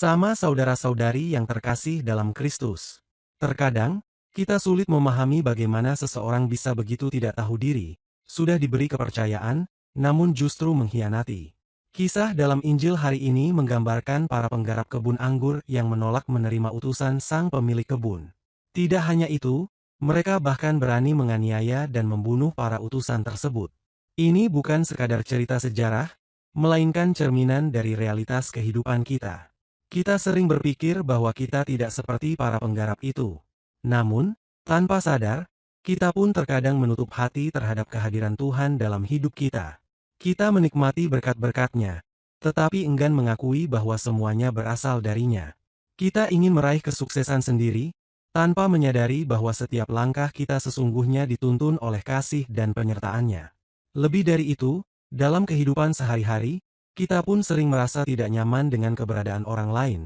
Sama saudara-saudari yang terkasih dalam Kristus. Terkadang, kita sulit memahami bagaimana seseorang bisa begitu tidak tahu diri, sudah diberi kepercayaan, namun justru mengkhianati. Kisah dalam Injil hari ini menggambarkan para penggarap kebun anggur yang menolak menerima utusan sang pemilik kebun. Tidak hanya itu, mereka bahkan berani menganiaya dan membunuh para utusan tersebut. Ini bukan sekadar cerita sejarah, melainkan cerminan dari realitas kehidupan kita. Kita sering berpikir bahwa kita tidak seperti para penggarap itu. Namun, tanpa sadar, kita pun terkadang menutup hati terhadap kehadiran Tuhan dalam hidup kita. Kita menikmati berkat-berkat-Nya, tetapi enggan mengakui bahwa semuanya berasal dari-Nya. Kita ingin meraih kesuksesan sendiri, tanpa menyadari bahwa setiap langkah kita sesungguhnya dituntun oleh kasih dan penyertaan-Nya. Lebih dari itu, dalam kehidupan sehari-hari, kita pun sering merasa tidak nyaman dengan keberadaan orang lain,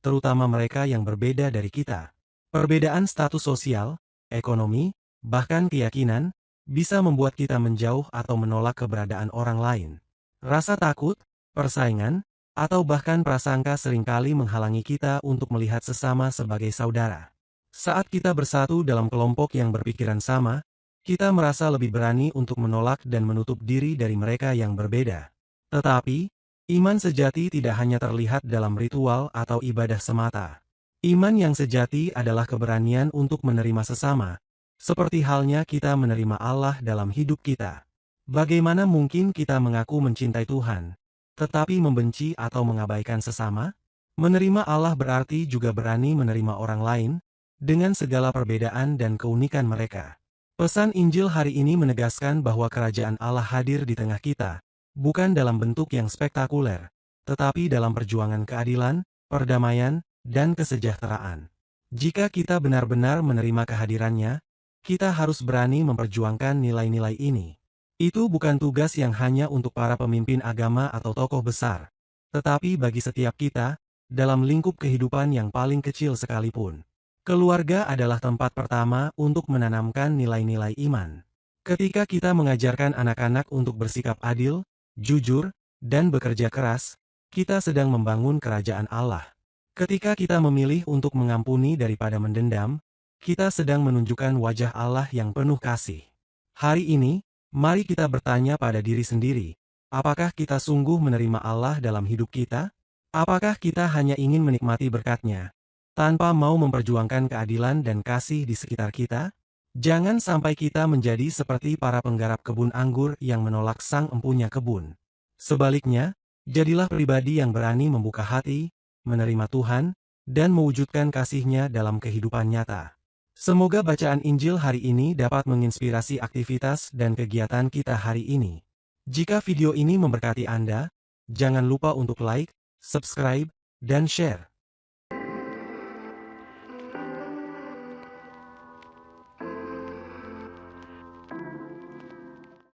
terutama mereka yang berbeda dari kita. Perbedaan status sosial, ekonomi, bahkan keyakinan, bisa membuat kita menjauh atau menolak keberadaan orang lain. Rasa takut, persaingan, atau bahkan prasangka seringkali menghalangi kita untuk melihat sesama sebagai saudara. Saat kita bersatu dalam kelompok yang berpikiran sama, kita merasa lebih berani untuk menolak dan menutup diri dari mereka yang berbeda. Tetapi, iman sejati tidak hanya terlihat dalam ritual atau ibadah semata. Iman yang sejati adalah keberanian untuk menerima sesama, seperti halnya kita menerima Allah dalam hidup kita. Bagaimana mungkin kita mengaku mencintai Tuhan, tetapi membenci atau mengabaikan sesama? Menerima Allah berarti juga berani menerima orang lain, dengan segala perbedaan dan keunikan mereka. Pesan Injil hari ini menegaskan bahwa kerajaan Allah hadir di tengah kita, bukan dalam bentuk yang spektakuler, tetapi dalam perjuangan keadilan, perdamaian, dan kesejahteraan. Jika kita benar-benar menerima kehadirannya, kita harus berani memperjuangkan nilai-nilai ini. Itu bukan tugas yang hanya untuk para pemimpin agama atau tokoh besar, tetapi bagi setiap kita, dalam lingkup kehidupan yang paling kecil sekalipun. Keluarga adalah tempat pertama untuk menanamkan nilai-nilai iman. Ketika kita mengajarkan anak-anak untuk bersikap adil, jujur, dan bekerja keras, kita sedang membangun kerajaan Allah. Ketika kita memilih untuk mengampuni daripada mendendam, kita sedang menunjukkan wajah Allah yang penuh kasih. Hari ini, mari kita bertanya pada diri sendiri, apakah kita sungguh menerima Allah dalam hidup kita? Apakah kita hanya ingin menikmati berkat-Nya, tanpa mau memperjuangkan keadilan dan kasih di sekitar kita? Jangan sampai kita menjadi seperti para penggarap kebun anggur yang menolak sang empunya kebun. Sebaliknya, jadilah pribadi yang berani membuka hati, menerima Tuhan, dan mewujudkan kasih-Nya dalam kehidupan nyata. Semoga bacaan Injil hari ini dapat menginspirasi aktivitas dan kegiatan kita hari ini. Jika video ini memberkati Anda, jangan lupa untuk like, subscribe, dan share.